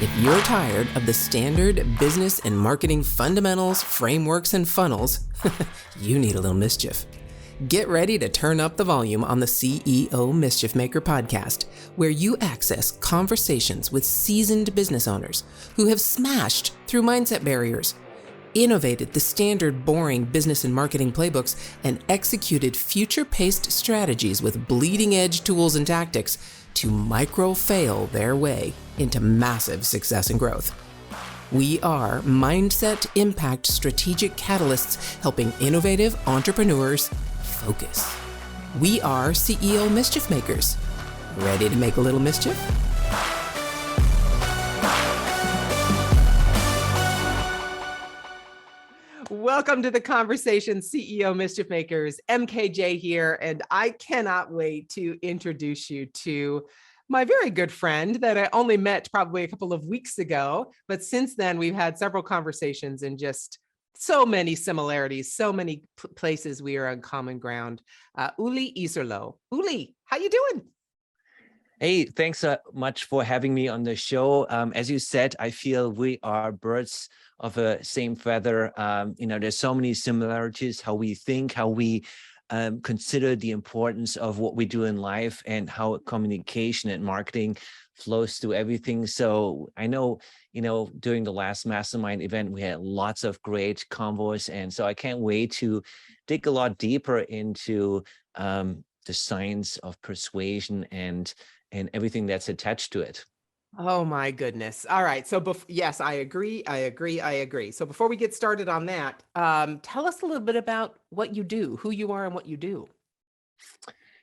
If you're tired of the standard business and marketing fundamentals, frameworks, and funnels, you need a little mischief. Get ready to turn up the volume on the CEO Mischief Maker podcast, where you access conversations with seasoned business owners who have smashed through mindset barriers, innovated the standard boring business and marketing playbooks, and executed future-paced strategies with bleeding-edge tools and tactics to micro-fail their way into massive success and growth. We are Mindset Impact Strategic Catalysts helping innovative entrepreneurs focus. We are CEO Mischief Makers. Ready to make a little mischief? Welcome to the conversation, CEO Mischief Makers. MKJ here, and I cannot wait to introduce you to my very good friend that I only met probably a couple of weeks ago, but since then we've had several conversations and just so many similarities, so many places we are on common ground. Uli Iserloh. Uli, how you doing? Hey, thanks so much for having me on the show. As you said, I feel we are birds of a same feather. There's so many similarities, how we think, how we consider the importance of what we do in life and how communication and marketing flows through everything. So I know, during the last mastermind event, we had lots of great convos. And so I can't wait to dig a lot deeper into the science of persuasion and everything that's attached to it. Oh my goodness. All right. So yes, I agree. So before we get started on that, tell us a little bit about what you do, who you are and what you do.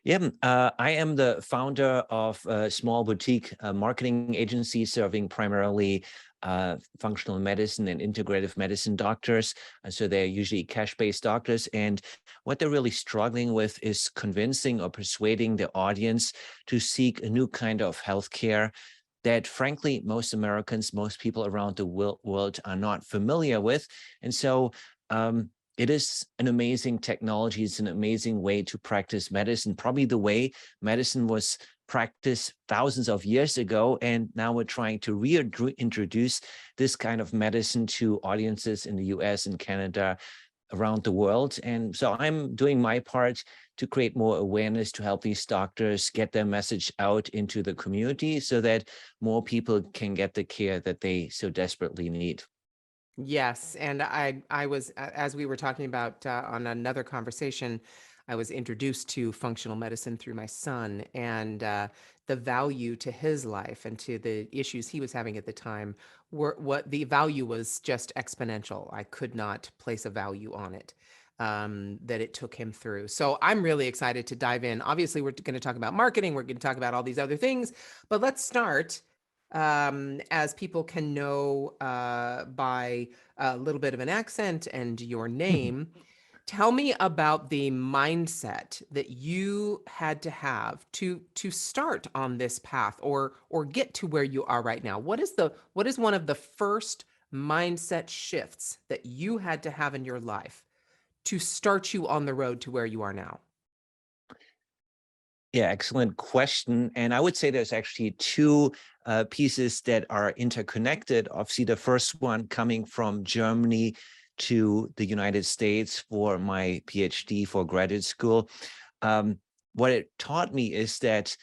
Yeah, I am the founder of a small boutique marketing agency serving primarily functional medicine and integrative medicine doctors. So they're usually cash-based doctors. And what they're really struggling with is convincing or persuading the audience to seek a new kind of healthcare that, frankly, most Americans, most people around the world are not familiar with. And so it is an amazing technology. It's an amazing way to practice medicine, probably the way medicine was practiced thousands of years ago. And now we're trying to reintroduce this kind of medicine to audiences in the US and Canada, around the world. And so I'm doing my part to create more awareness, to help these doctors get their message out into the community so that more people can get the care that they so desperately need. Yes, and I was, as we were talking about on another conversation, I was introduced to functional medicine through my son and the value to his life and to the issues he was having at the time. What the value was just exponential. I could not place a value on it that it took him through. So I'm really excited to dive in. Obviously, we're going to talk about marketing. We're going to talk about all these other things, but let's start as people can know by a little bit of an accent and your name. Tell me about the mindset that you had to have to start on this path or get to where you are right now. What is one of the first mindset shifts that you had to have in your life to start you on the road to where you are now? Yeah, excellent question. And I would say there's actually two pieces that are interconnected. Obviously, the first one coming from Germany to the United States for my PhD for graduate school. What it taught me is that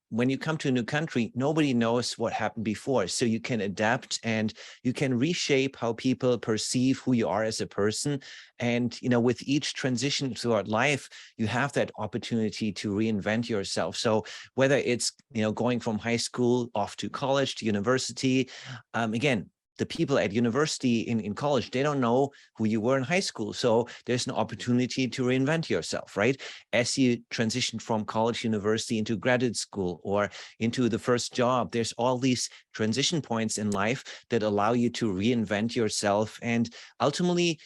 when you come to a new country, nobody knows what happened before. So you can adapt and you can reshape how people perceive who you are as a person. And, with each transition throughout life, you have that opportunity to reinvent yourself. So whether it's, going from high school off to college, to university, again, the people at university, in college, they don't know who you were in high school. So there's an opportunity to reinvent yourself, right? As you transition from college, university into graduate school or into the first job, there's all these transition points in life that allow you to reinvent yourself. And ultimately,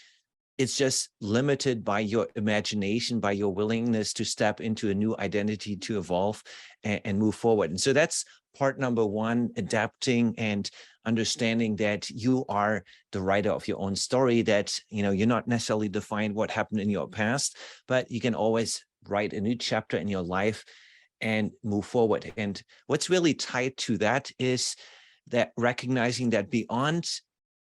it's just limited by your imagination, by your willingness to step into a new identity, to evolve and move forward. And so that's part number one, adapting and understanding that you are the writer of your own story, that, you're not necessarily defined what happened in your past, but you can always write a new chapter in your life and move forward. And what's really tied to that is that recognizing that beyond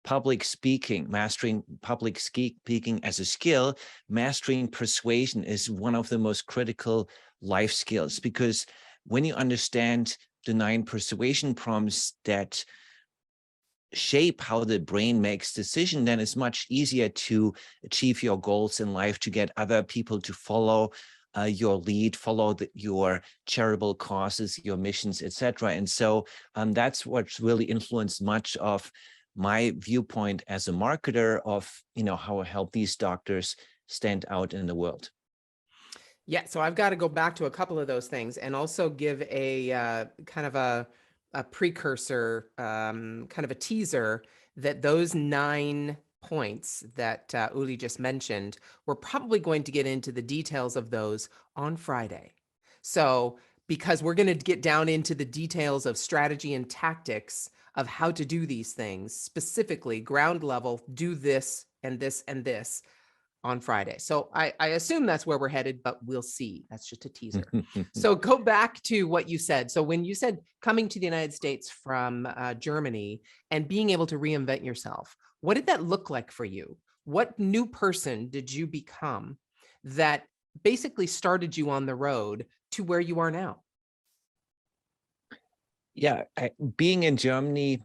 public speaking, mastering public speaking as a skill, mastering persuasion is one of the most critical life skills, because when you understand the 9 persuasion prompts that shape how the brain makes decision, then it's much easier to achieve your goals in life, to get other people to follow your lead, follow your charitable causes, your missions, etc. And so that's what's really influenced much of my viewpoint as a marketer of, how I help these doctors stand out in the world. Yeah, so I've got to go back to a couple of those things and also give a kind of a precursor, kind of a teaser that those 9 points that Uli just mentioned, we're probably going to get into the details of those on Friday. So, because we're going to get down into the details of strategy and tactics of how to do these things, specifically ground level, do this and this and this on Friday. So I assume that's where we're headed, but we'll see. That's just a teaser. So go back to what you said. So when you said coming to the United States from Germany and being able to reinvent yourself, what did that look like for you? What new person did you become that basically started you on the road to where you are now? Yeah, being in Germany,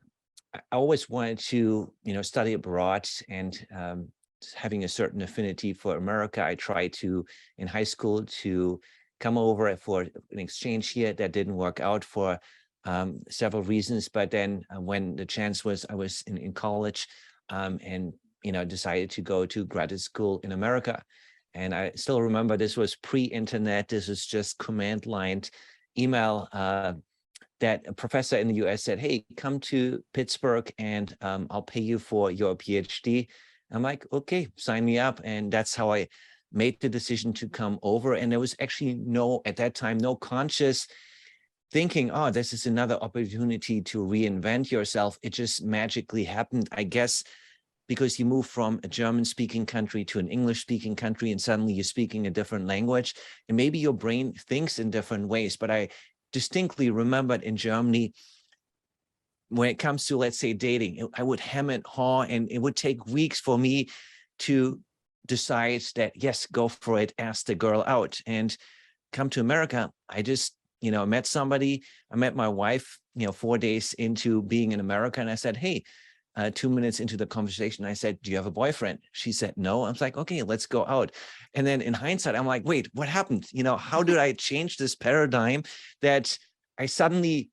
I always wanted to, study abroad, and having a certain affinity for America. I tried to, in high school, to come over for an exchange here. That didn't work out for several reasons. But then when the chance was, I was in college, and, decided to go to graduate school in America. And I still remember this was pre-internet. This was just command line email. That a professor in the US said, hey, come to Pittsburgh and I'll pay you for your PhD. I'm like, okay, sign me up. And that's how I made the decision to come over. And there was actually at that time, no conscious thinking, oh, this is another opportunity to reinvent yourself. It just magically happened, I guess, because you move from a German-speaking country to an English-speaking country, and suddenly you're speaking a different language, and maybe your brain thinks in different ways. But I distinctly remembered in Germany, when it comes to, let's say, dating, I would hem and haw, and it would take weeks for me to decide that, yes, go for it, ask the girl out. And come to America, I just, met somebody. I met my wife, 4 days into being in America, and I said, hey, 2 minutes into the conversation, I said, do you have a boyfriend? She said, no. I was like, okay, let's go out. And then in hindsight, I'm like, wait, what happened? How did I change this paradigm that I suddenly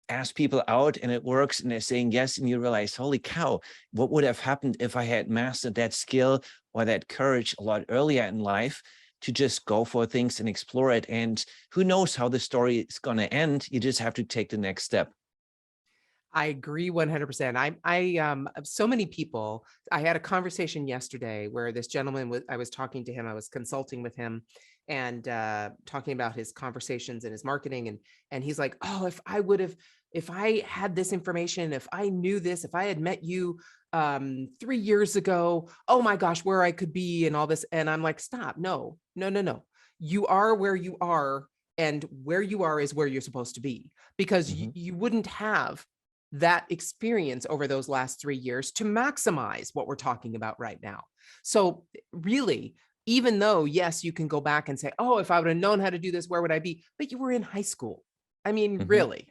ask people out and it works and they're saying yes, and you realize, holy cow, what would have happened if I had mastered that skill or that courage a lot earlier in life to just go for things and explore it? And who knows how the story is going to end? You just have to take the next step. I agree 100%. So many people, I had a conversation yesterday where this gentleman I was talking to him, I was consulting with him and talking about his conversations and his marketing. And he's like, oh, if I had this information, if I knew this, if I had met you 3 years ago, oh my gosh, where I could be and all this. And I'm like, stop. No. You are where you are, and where you are is where you're supposed to be, because you wouldn't have that experience over those last 3 years to maximize what we're talking about right now. So really, even though, yes, you can go back and say, oh, if I would have known how to do this, where would I be? But you were in high school. I mean, really,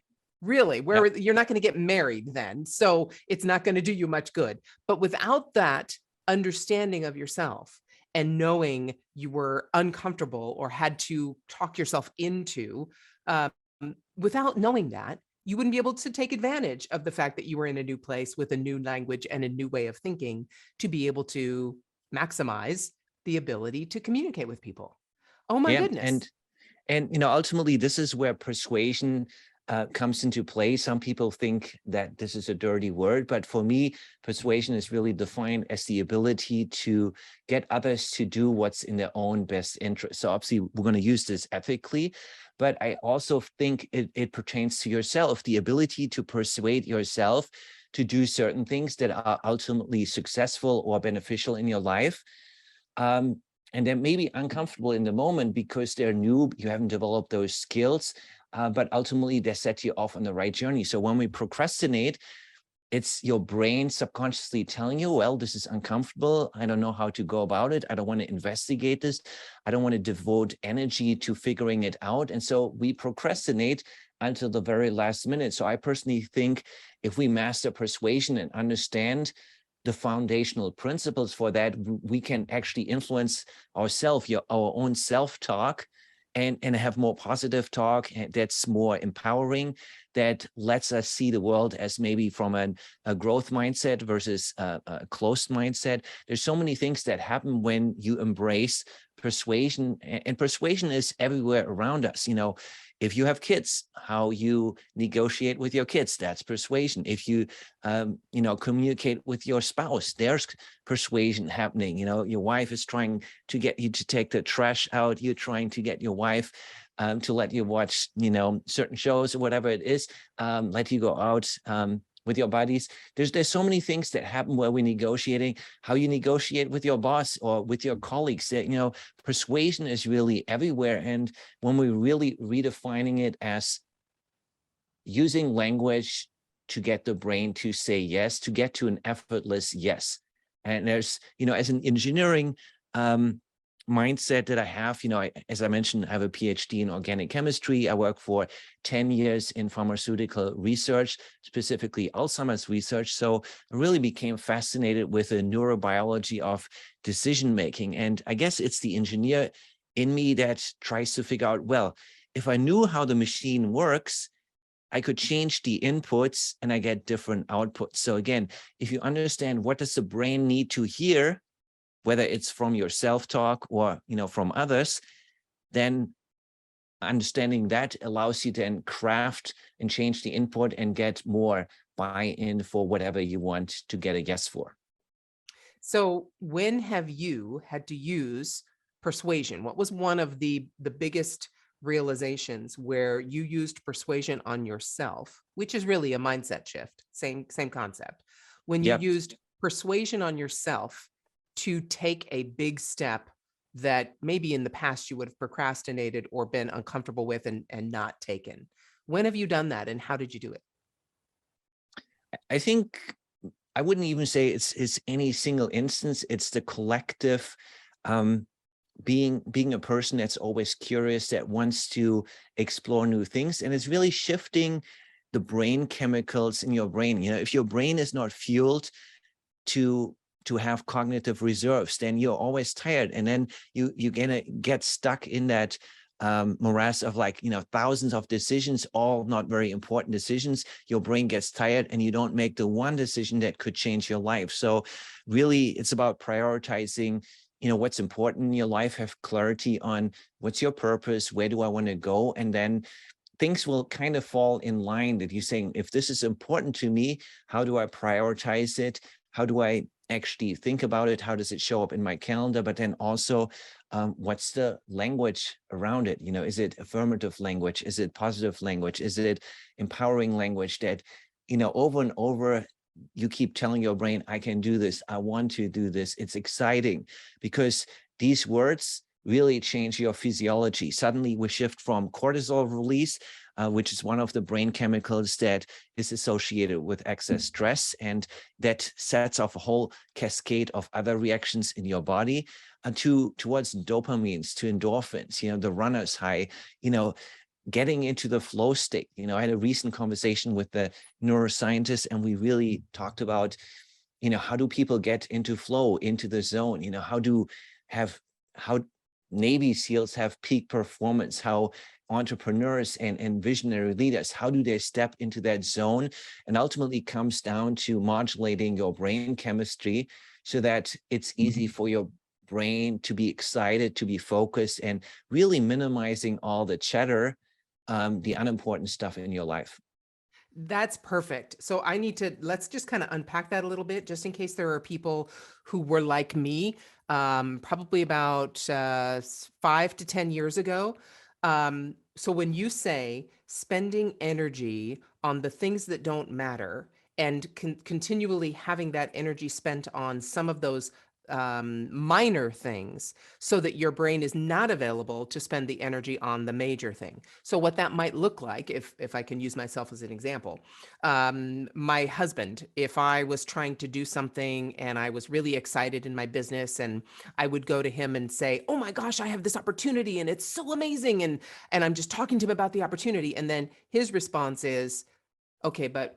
Yeah. you're not going to get married then. So it's not going to do you much good. But without that understanding of yourself and knowing you were uncomfortable or had to talk yourself into, without knowing that, you wouldn't be able to take advantage of the fact that you were in a new place with a new language and a new way of thinking to be able to maximize the ability to communicate with people. Oh my Yeah. goodness. And ultimately, this is where persuasion comes into play. Some people think that this is a dirty word, but for me, persuasion is really defined as the ability to get others to do what's in their own best interest. So obviously, we're going to use this ethically, but I also think it pertains to yourself, the ability to persuade yourself to do certain things that are ultimately successful or beneficial in your life. And they may be uncomfortable in the moment because they're new, you haven't developed those skills. but ultimately they set you off on the right journey. So when we procrastinate, it's your brain subconsciously telling you, well, this is uncomfortable. I don't know how to go about it. I don't want to investigate this. I don't want to devote energy to figuring it out. And so we procrastinate until the very last minute. So I personally think if we master persuasion and understand the foundational principles for that, we can actually influence ourselves, our own self-talk, and have more positive talk that's more empowering, that lets us see the world as maybe from a growth mindset versus a closed mindset. There's so many things that happen when you embrace persuasion, and persuasion is everywhere around us. If you have kids, how you negotiate with your kids, that's persuasion. If you communicate with your spouse, there's persuasion happening. Your wife is trying to get you to take the trash out. You're trying to get your wife to let you watch, certain shows or whatever it is, let you go out with your buddies. There's so many things that happen where we're negotiating, how you negotiate with your boss or with your colleagues. That, persuasion is really everywhere. And when we're really redefining it as using language to get the brain to say yes, to get to an effortless yes. And there's, as an engineering mindset that I have, as I mentioned, I have a PhD in organic chemistry. I work for 10 years in pharmaceutical research, specifically Alzheimer's research. So I really became fascinated with the neurobiology of decision-making. And I guess it's the engineer in me that tries to figure out, well, if I knew how the machine works, I could change the inputs and I get different outputs. So again, if you understand what does the brain need to hear, whether it's from your self-talk or, from others, then understanding that allows you to then craft and change the input and get more buy-in for whatever you want to get a yes for. So when have you had to use persuasion? What was one of the biggest realizations where you used persuasion on yourself, which is really a mindset shift, same concept. When you Yep. used persuasion on yourself to take a big step that maybe in the past you would have procrastinated or been uncomfortable with and not taken. When have you done that and how did you do it? I think I wouldn't even say it's any single instance. It's the collective being a person that's always curious, that wants to explore new things, and it's really shifting the brain chemicals in your brain. If your brain is not fueled to have cognitive reserves, then you're always tired, and then you're gonna get stuck in that morass of thousands of decisions, all not very important decisions. Your brain gets tired and you don't make the one decision that could change your life. So really it's about prioritizing what's important in your life, have clarity on what's your purpose, where do I want to go, and then things will kind of fall in line, that you're saying, if this is important to me, how do I prioritize it? How do I actually think about it? How does it show up in my calendar? But then also, what's the language around it? Is it affirmative language? Is it positive language? Is it empowering language that, over and over, you keep telling your brain, I can do this. I want to do this. It's exciting, because these words really change your physiology. Suddenly we shift from cortisol release, which is one of the brain chemicals that is associated with excess stress, and that sets off a whole cascade of other reactions in your body, towards dopamines, to endorphins, the runner's high, getting into the flow state. I had a recent conversation with the neuroscientist, and we really talked about, how do people get into flow, into the zone? How Navy SEALs have peak performance, how entrepreneurs and visionary leaders, how do they step into that zone? And ultimately comes down to modulating your brain chemistry so that it's easy for your brain to be excited, to be focused, and really minimizing all the chatter, the unimportant stuff in your life. That's perfect. So let's just kind of unpack that a little bit, just in case there are people who were like me, probably about 5 to 10 years ago. So when you say spending energy on the things that don't matter and continually having that energy spent on some of those minor things so that your brain is not available to spend the energy on the major thing. So what that might look like, if I can use myself as an example, my husband, if I was trying to do something and I was really excited in my business, and I would go to him and say, oh my gosh, I have this opportunity and it's so amazing. And I'm just talking to him about the opportunity. And then his response is, okay, but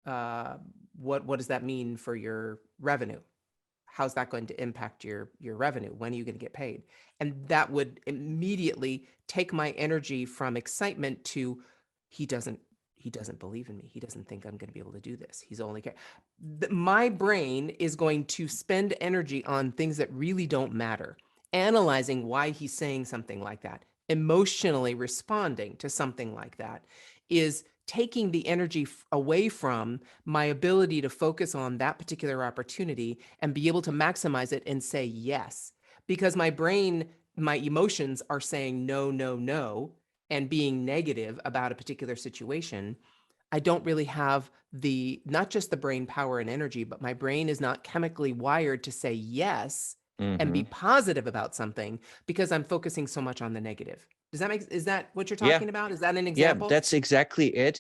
uh, what does that mean for your revenue? How's that going to impact your revenue? When are you going to get paid? And that would immediately take my energy from excitement to, he doesn't he doesn't believe in me. He doesn't think I'm going to be able to do this. He's only care. My brain is going to spend energy on things that really don't matter, analyzing why he's saying something like that, emotionally responding to something like that, is taking the energy away from my ability to focus on that particular opportunity and be able to maximize it and say yes. Because my brain, my emotions are saying no, no, no, and being negative about a particular situation. I don't really have not just the brain power and energy, but my brain is not chemically wired to say yes and be Hmm. positive about something because I'm focusing so much on the negative. Is that what you're Yeah, talking about? Is that an yeah, example? that's exactly it.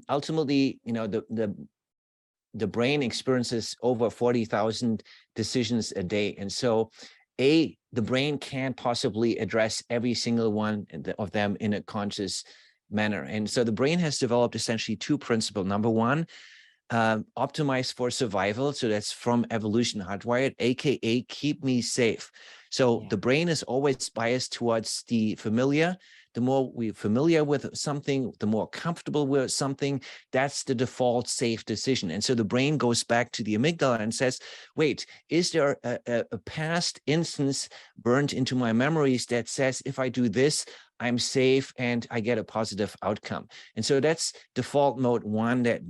Ultimately, the brain experiences over 40,000 decisions a day. And so the brain can't possibly address every single one of them in a conscious manner. And so the brain has developed essentially two principles. Number one, optimize for survival. So that's from evolution hardwired, AKA keep me safe. So Yeah. the brain is always biased towards the familiar. The more we're familiar with something, the more comfortable with something, that's the default safe decision. And so the brain goes back to the amygdala and says, wait, is there a past instance burned into my memories that says, if I do this, I'm safe and I get a positive outcome? And so that's default mode one, that,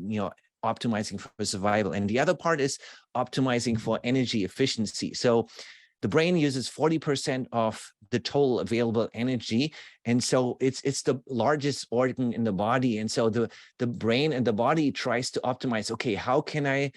optimizing for survival. And the other part is optimizing for energy efficiency. So the brain uses 40% of the total available energy. And so it's the largest organ in the body. And so the brain and the body tries to optimize, okay, how can I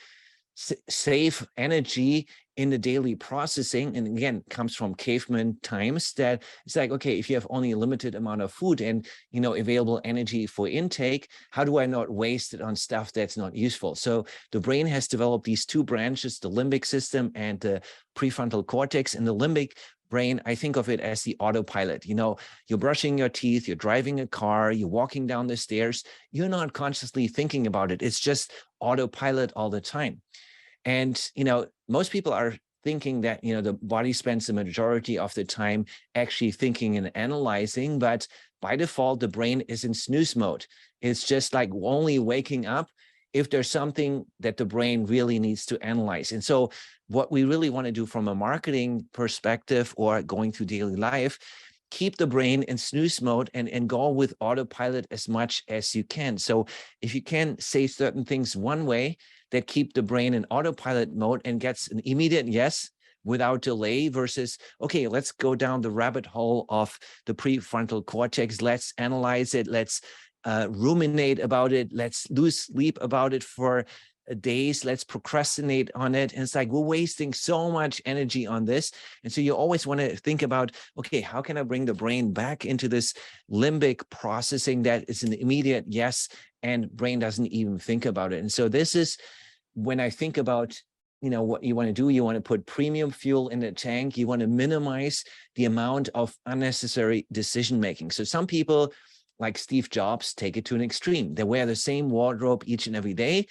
save energy in the daily processing? And again, comes from caveman times, that it's like, okay, if you have only a limited amount of food and available energy for intake, how do I not waste it on stuff that's not useful? So the brain has developed these two branches, the limbic system and the prefrontal cortex. And the limbic brain, I think of it as the autopilot. You're brushing your teeth, you're driving a car, you're walking down the stairs, you're not consciously thinking about it. It's just autopilot all the time. And, most people are thinking that, the body spends the majority of the time actually thinking and analyzing, but by default, the brain is in snooze mode. It's just like only waking up if there's something that the brain really needs to analyze. And so what we really want to do from a marketing perspective or going through daily life, keep the brain in snooze mode and go with autopilot as much as you can. So if you can say certain things one way that keep the brain in autopilot mode and gets an immediate yes without delay, versus, okay, let's go down the rabbit hole of the prefrontal cortex. Let's analyze it. Let's ruminate about it. Let's lose sleep about it for days. Let's procrastinate on it. And it's like, we're wasting so much energy on this. And so you always want to think about, okay, how can I bring the brain back into this limbic processing that is an immediate yes, and brain doesn't even think about it. And so this is when I think about, what you want to do. You want to put premium fuel in the tank. You want to minimize the amount of unnecessary decision making. So some people, like Steve Jobs, take it to an extreme. They wear the same wardrobe each and every day,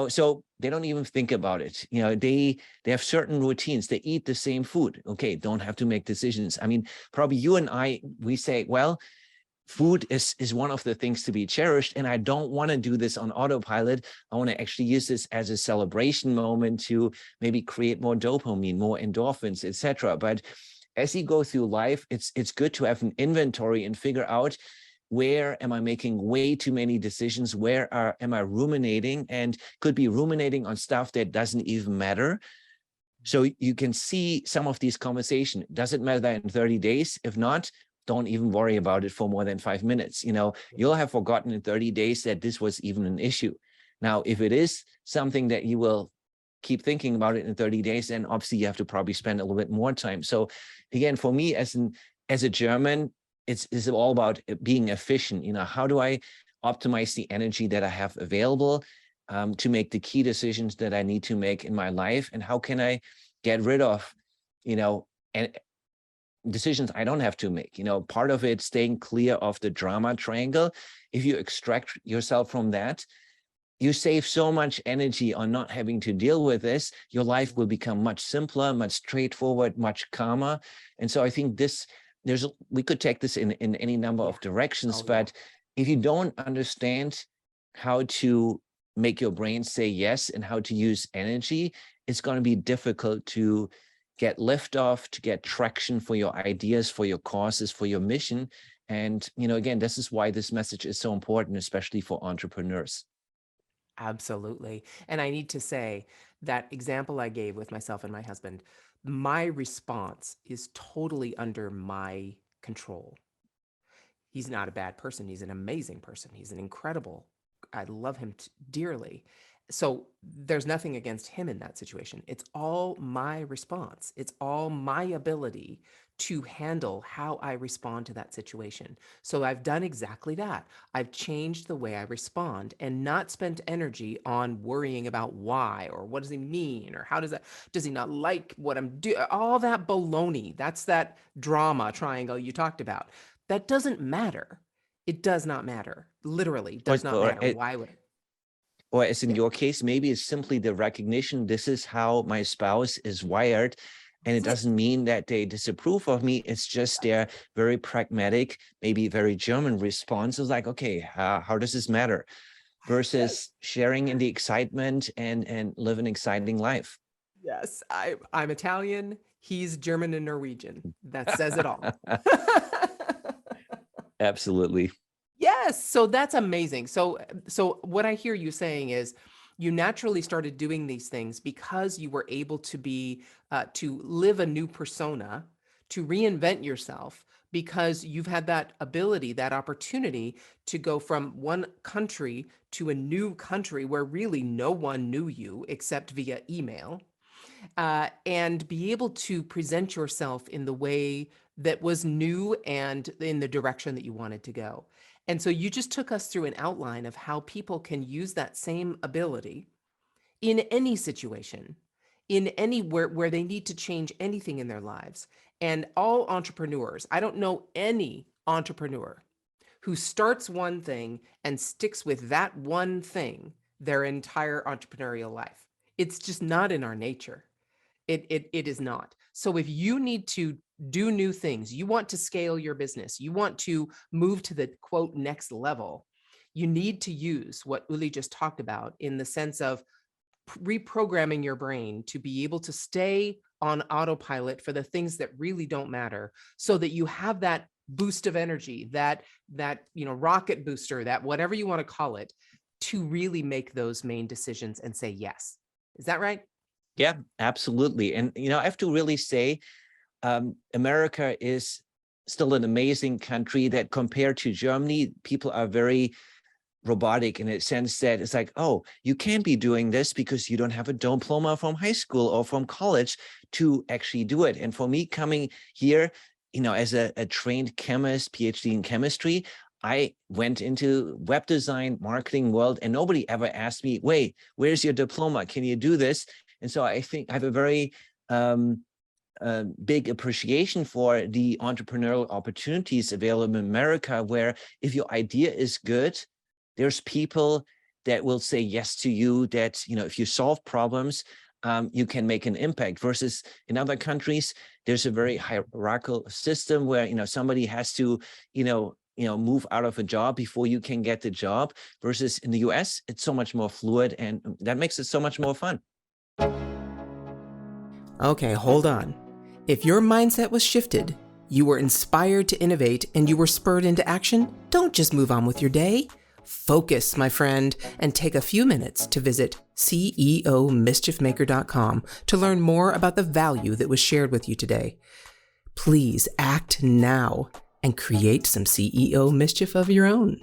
so they don't even think about it. They have certain routines. They eat the same food. Okay, don't have to make decisions. I mean, probably you and I, we say, well, food is one of the things to be cherished, and I don't want to do this on autopilot. I want to actually use this as a celebration moment to maybe create more dopamine, more endorphins, etc. But as you go through life, it's good to have an inventory and figure out, where am I making way too many decisions? Where am I ruminating? And could be ruminating on stuff that doesn't even matter. So you can see some of these conversations. Does it matter in 30 days? If not, don't even worry about it for more than 5 minutes. You'll have forgotten in 30 days that this was even an issue. Now, if it is something that you will keep thinking about it in 30 days, then obviously you have to probably spend a little bit more time. So again, for me as a German, it's all about being efficient. How do I optimize the energy that I have available to make the key decisions that I need to make in my life? And how can I get rid of, and decisions I don't have to make? Part of it, staying clear of the drama triangle. If you extract yourself from that, you save so much energy on not having to deal with this. Your life will become much simpler, much straightforward, much calmer. And so I think we could take this in any number of directions, but if you don't understand how to make your brain say yes and how to use energy, it's going to be difficult to get liftoff, to get traction for your ideas, for your causes, for your mission. And, again, this is why this message is so important, especially for entrepreneurs. Absolutely. And I need to say that example I gave with myself and my husband, my response is totally under my control. He's not a bad person. He's an amazing person. He's an incredible, I love him dearly. So there's nothing against him in that situation. It's all my response. It's all my ability to handle how I respond to that situation. So I've done exactly that. I've changed the way I respond and not spent energy on worrying about why or what does he mean or does he not like what I'm doing? All that baloney. That's that drama triangle you talked about. That doesn't matter. It does not matter. Literally does not matter. Why would it? Or as in your case, maybe it's simply the recognition, this is how my spouse is wired. And it doesn't mean that they disapprove of me. It's just their very pragmatic, maybe very German response is like, okay, how does this matter? Versus sharing in the excitement and live an exciting life. Yes, I'm Italian. He's German and Norwegian. That says it all. Absolutely. Yes. So that's amazing. So what I hear you saying is you naturally started doing these things because you were able to live a new persona, to reinvent yourself, because you've had that ability, that opportunity to go from one country to a new country where really no one knew you except via email, and be able to present yourself in the way that was new and in the direction that you wanted to go. And so you just took us through an outline of how people can use that same ability in any situation, in anywhere where they need to change anything in their lives. And all entrepreneurs, I don't know any entrepreneur who starts one thing and sticks with that one thing their entire entrepreneurial life. It's just not in our nature. It is not. So if you need to do new things, you want to scale your business, you want to move to the quote next level, you need to use what Uli just talked about in the sense of reprogramming your brain to be able to stay on autopilot for the things that really don't matter, so that you have that boost of energy, that rocket booster, that whatever you want to call it, to really make those main decisions and say yes. Is that right? Yeah, absolutely. And, I have to really say, America is still an amazing country that compared to Germany, people are very robotic in a sense that it's like, oh, you can't be doing this because you don't have a diploma from high school or from college to actually do it. And for me, coming here, as a trained chemist, PhD in chemistry, I went into web design, marketing world, and nobody ever asked me, wait, where's your diploma? Can you do this? And so I think I have a very big appreciation for the entrepreneurial opportunities available in America, where if your idea is good, there's people that will say yes to you, that, if you solve problems, you can make an impact. Versus in other countries, there's a very hierarchical system where, somebody has to, move out of a job before you can get the job. Versus in the US, it's so much more fluid, and that makes it so much more fun. Okay, hold on. If your mindset was shifted, you were inspired to innovate, and you were spurred into action, don't just move on with your day. Focus, my friend, and take a few minutes to visit CEOmischiefmaker.com to learn more about the value that was shared with you today. Please act now and create some CEO mischief of your own.